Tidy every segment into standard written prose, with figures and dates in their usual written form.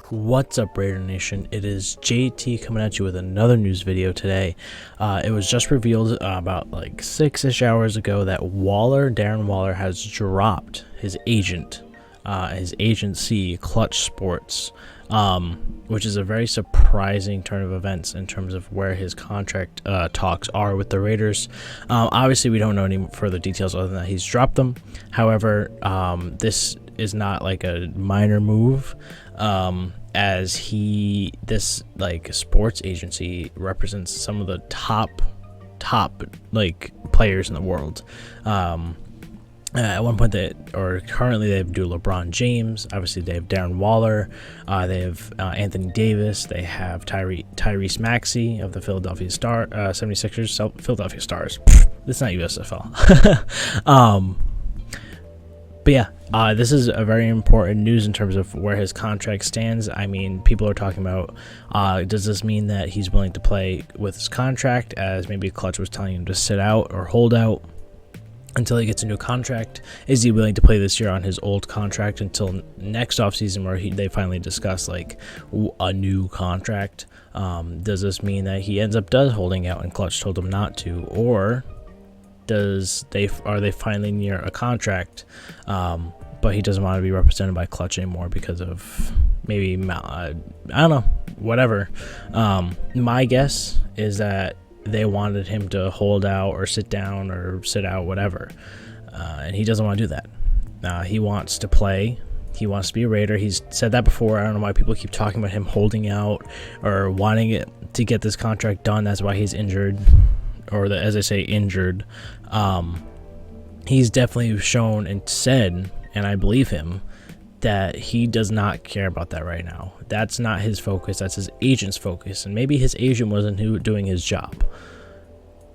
What's up, Raider Nation? It is JT coming at you with another news video today. It was just revealed about like 6-ish hours ago that Darren Waller has dropped his agency, Klutch Sports, which is a very surprising turn of events in terms of where his contract talks are with the Raiders. Obviously, we don't know any further details other than that he's dropped them. However, this is not like a minor move, as this like sports agency represents some of the top like players in the world. At one point, currently they do LeBron James. Obviously, they have Darren Waller. They have Anthony Davis. They have Tyrese Maxey of the Philadelphia 76ers. Philadelphia Stars. It's not USFL. But yeah, this is a very important news in terms of where his contract stands. I mean, people are talking about, does this mean that he's willing to play with his contract, as maybe Klutch was telling him to sit out or hold out until he gets a new contract? Is he willing to play this year on his old contract until next offseason, where they finally discuss like a new contract? Does this mean that he ends up holding out and Klutch told him not to, or are they finally near a contract, but he doesn't want to be represented by Klutch anymore because of maybe I don't know, whatever. My guess is that they wanted him to hold out or sit down or sit out, whatever, and he doesn't want to do that. He wants to play. He wants to be a Raider. He's said that before. I don't know why people keep talking about him holding out or wanting it to get this contract done. That's why he's injured. Or as I say, injured. He's definitely shown and said, and I believe him, that he does not care about that right now. That's not his focus. That's his agent's focus. And maybe his agent wasn't doing his job,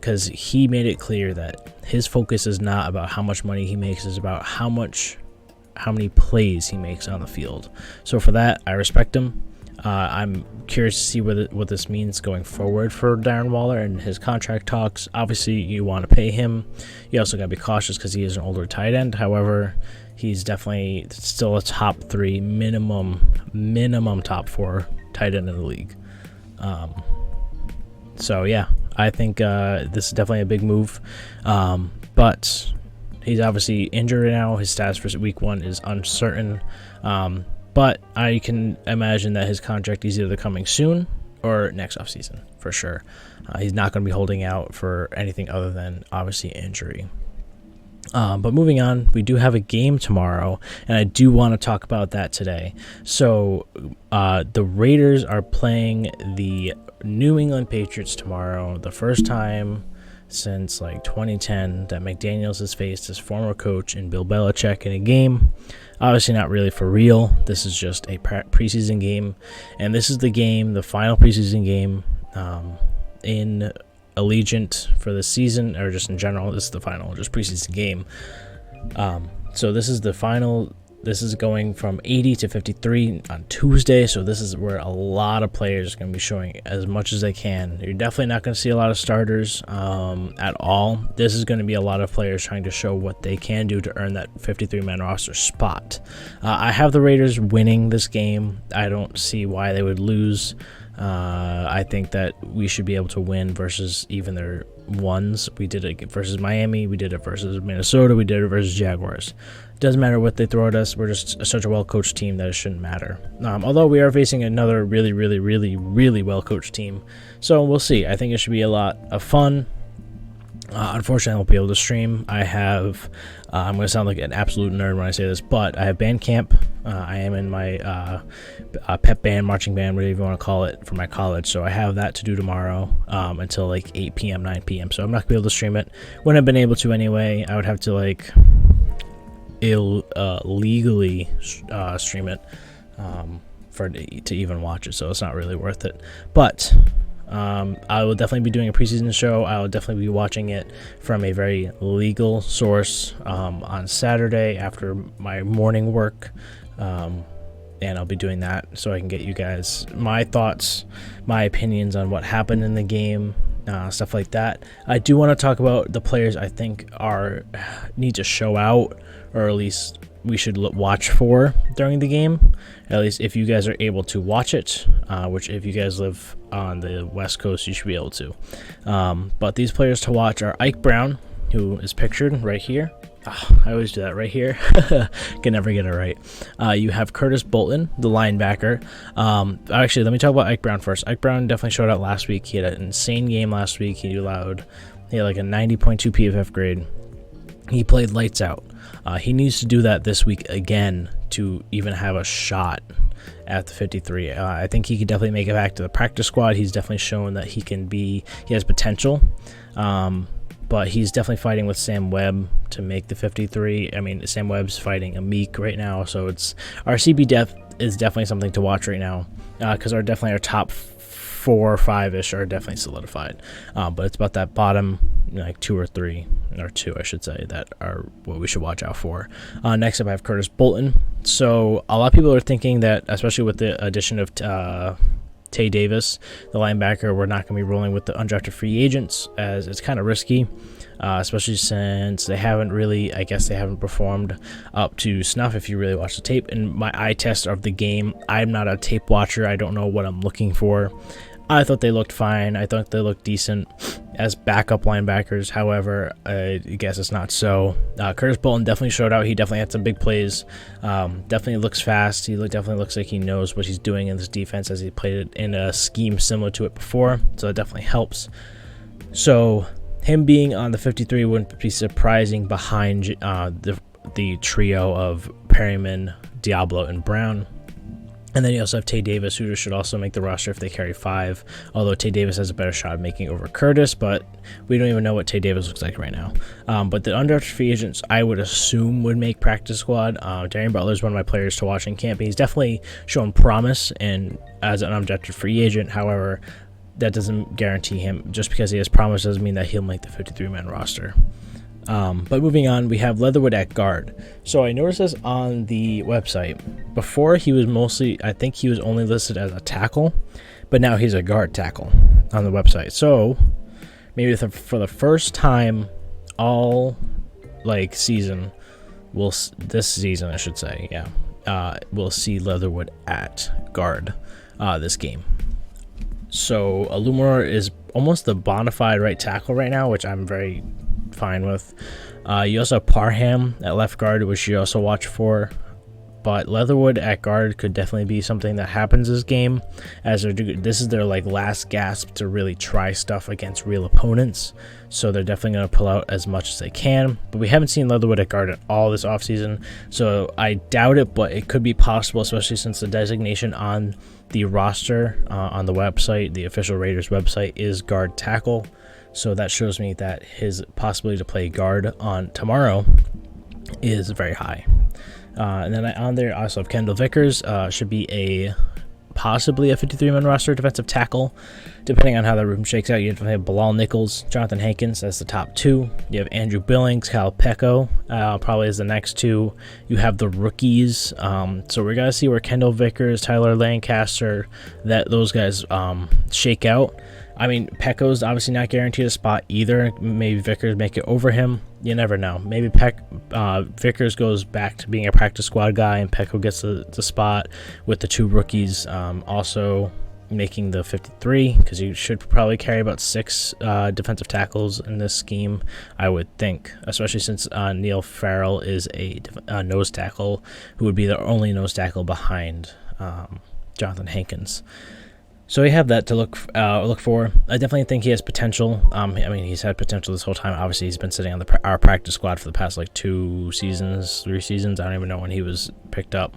because he made it clear that his focus is not about how much money he makes. It's about how many plays he makes on the field. So for that, I respect him. I'm curious to see what this means going forward for Darren Waller and his contract talks. Obviously, you want to pay him. You also got to be cautious because he is an older tight end. However, he's definitely still a top 3 minimum top 4 tight end in the league. So yeah, I think this is definitely a big move. But he's obviously injured now. His status for week 1 is uncertain. But I can imagine that his contract is either coming soon or next offseason for sure. He's not going to be holding out for anything other than obviously injury. But moving on, we do have a game tomorrow, and I do want to talk about that today. So the Raiders are playing the New England Patriots tomorrow, the first time since like 2010 that McDaniels has faced his former coach and Bill Belichick in a game. Obviously not really for real. This is just a preseason game, and this is the final preseason game in Allegiant for the season, or just in general. This is the final just preseason game. So this is the final. This is going from 80 to 53 on Tuesday, so this is where a lot of players are going to be showing as much as they can. You're definitely not going to see a lot of starters at all. This is going to be a lot of players trying to show what they can do to earn that 53-man roster spot. I have the Raiders winning this game. I don't see why they would lose. I think that we should be able to win versus even their ones. We did it versus Miami. We did it versus Minnesota. We did it versus Jaguars. Doesn't matter what they throw at us. We're just such a well-coached team that it shouldn't matter. Although we are facing another really, really, really, really well-coached team. So we'll see. I think it should be a lot of fun. Unfortunately, I won't be able to stream. I'm going to sound like an absolute nerd when I say this, but I have band camp. I am in my pep band, marching band, whatever you want to call it, for my college. So I have that to do tomorrow until like 8 p.m., 9 p.m. So I'm not going to be able to stream it. Wouldn't have been able to anyway. I would have to like illegally stream it to even watch it. So it's not really worth it. But I will definitely be doing a preseason show. I will definitely be watching it from a very legal source on Saturday after my morning work. And I'll be doing that so I can get you guys my thoughts, my opinions on what happened in the game, stuff like that. I do want to talk about the players I think need to show out, or at least we should watch for during the game, at least if you guys are able to watch it, which if you guys live on the West Coast, you should be able to. But these players to watch are Ike Brown, who is pictured right here. Oh, I always do that right here. Can never get it right. You have Curtis Bolton, the linebacker. Actually, let me talk about Ike Brown first. Ike Brown definitely showed out last week. He had an insane game last week. He had like a 90.2 PFF grade. He played lights out. He needs to do that this week again to even have a shot at the 53. I think he could definitely make it back to the practice squad. He's definitely shown that he has potential. But he's definitely fighting with Sam Webb to make the 53. I mean, Sam Webb's fighting Amik right now, so our CB depth is definitely something to watch right now, because our top 4 or 5-ish are definitely solidified. But it's about that bottom, like 2 or 3, or 2, I should say, that are what we should watch out for. Next up, I have Curtis Bolton. So a lot of people are thinking that, especially with the addition of Tay Davis, the linebacker, we're not going to be rolling with the undrafted free agents, as it's kind of risky, especially since they haven't performed up to snuff if you really watch the tape. And my eye test of the game, I'm not a tape watcher. I don't know what I'm looking for. I thought they looked fine. I thought they looked decent as backup linebackers. However, I guess it's not so. Curtis Bolton definitely showed out. He definitely had some big plays. Definitely looks fast. He definitely looks like he knows what he's doing in this defense, as he played it in a scheme similar to it before. So that definitely helps. So him being on the 53 wouldn't be surprising behind the trio of Perryman, Diablo, and Brown. And then you also have Tay Davis, who should also make the roster if they carry 5, although Tay Davis has a better shot of making over Curtis, but we don't even know what Tay Davis looks like right now. But the undrafted free agents, I would assume, would make practice squad. Darian Butler is one of my players to watch in camp. He's definitely shown promise as an undrafted free agent. However, that doesn't guarantee him. Just because he has promise doesn't mean that he'll make the 53-man roster. But moving on, we have Leatherwood at guard. So I noticed this on the website. Before, I think he was only listed as a tackle, but now he's a guard tackle on the website. So maybe for the first time all season, this season I should say, we'll see Leatherwood at guard this game. So Alumar is almost the bona fide right tackle right now, which I'm very fine with. You also have Parham at left guard, which you also watch for. But Leatherwood at guard could definitely be something that happens this game, as this is their last gasp to really try stuff against real opponents. So they're definitely going to pull out as much as they can. But we haven't seen Leatherwood at guard at all this offseason, so I doubt it, but it could be possible, especially since the designation on the roster on the website, the official Raiders website, is guard tackle. So that shows me that his possibility to play guard on tomorrow is very high. And then on there, I also have Kendall Vickers. Should be possibly a 53-man roster defensive tackle, depending on how the room shakes out. You have Bilal Nichols, Jonathan Hankins as the top 2. You have Andrew Billings, Kyle Pecco probably as the next 2. You have the rookies. So we're going to see where Kendall Vickers, Tyler Lancaster, those guys shake out. I mean, Pecco's obviously not guaranteed a spot either. Maybe Vickers make it over him. You never know. Maybe Vickers goes back to being a practice squad guy, and Pecco gets the spot with the 2 rookies also making the 53, because you should probably carry about 6 defensive tackles in this scheme, I would think, especially since Neil Farrell is a nose tackle, who would be the only nose tackle behind Jonathan Hankins. So we have that to look for. I definitely think he has potential. I mean, he's had potential this whole time. Obviously, he's been sitting on our practice squad for the past 2 seasons, 3 seasons. I don't even know when he was picked up.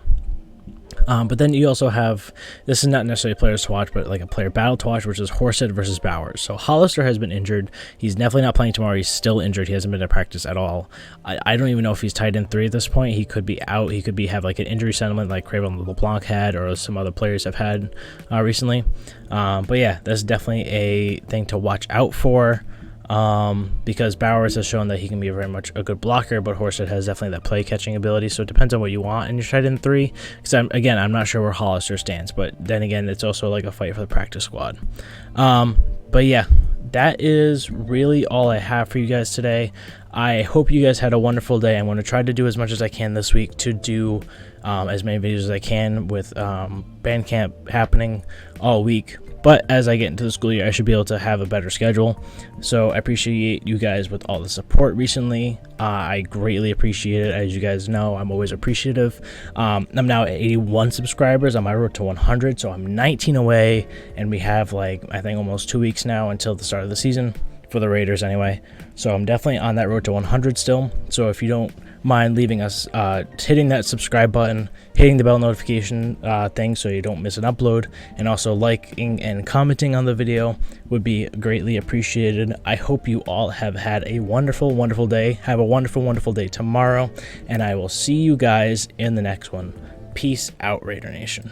But then you also have, this is not necessarily players to watch, but a player battle to watch, which is Horsett versus Bowers. So Hollister has been injured. He's definitely not playing tomorrow. He's still injured. He hasn't been to practice at all. I don't even know if he's tight end 3 at this point. He could be out. He could have an injury settlement like Craven LeBlanc had, or some other players have had recently. But yeah, that's definitely a thing to watch out for. Because Bowers has shown that he can be very much a good blocker, but Horsett has definitely that play catching ability. So it depends on what you want in your tight end 3. Because I'm not sure where Hollister stands, but then again, it's also a fight for the practice squad. But yeah, that is really all I have for you guys today. I hope you guys had a wonderful day. I'm going to try to do as much as I can this week to do as many videos as I can with Bandcamp happening all week. But as I get into the school year, I should be able to have a better schedule. So I appreciate you guys with all the support recently. I greatly appreciate it. As you guys know, I'm always appreciative. I'm now at 81 subscribers on my road to 100. So I'm 19 away. And we have I think almost 2 weeks now until the start of the season for the Raiders anyway. So I'm definitely on that road to 100 still. So if you don't mind leaving us, hitting that subscribe button, hitting the bell notification thing so you don't miss an upload, and also liking and commenting on the video would be greatly appreciated. I hope you all have had a wonderful, wonderful day. Have a wonderful, wonderful day tomorrow, and I will see you guys in the next one. Peace out, Raider Nation.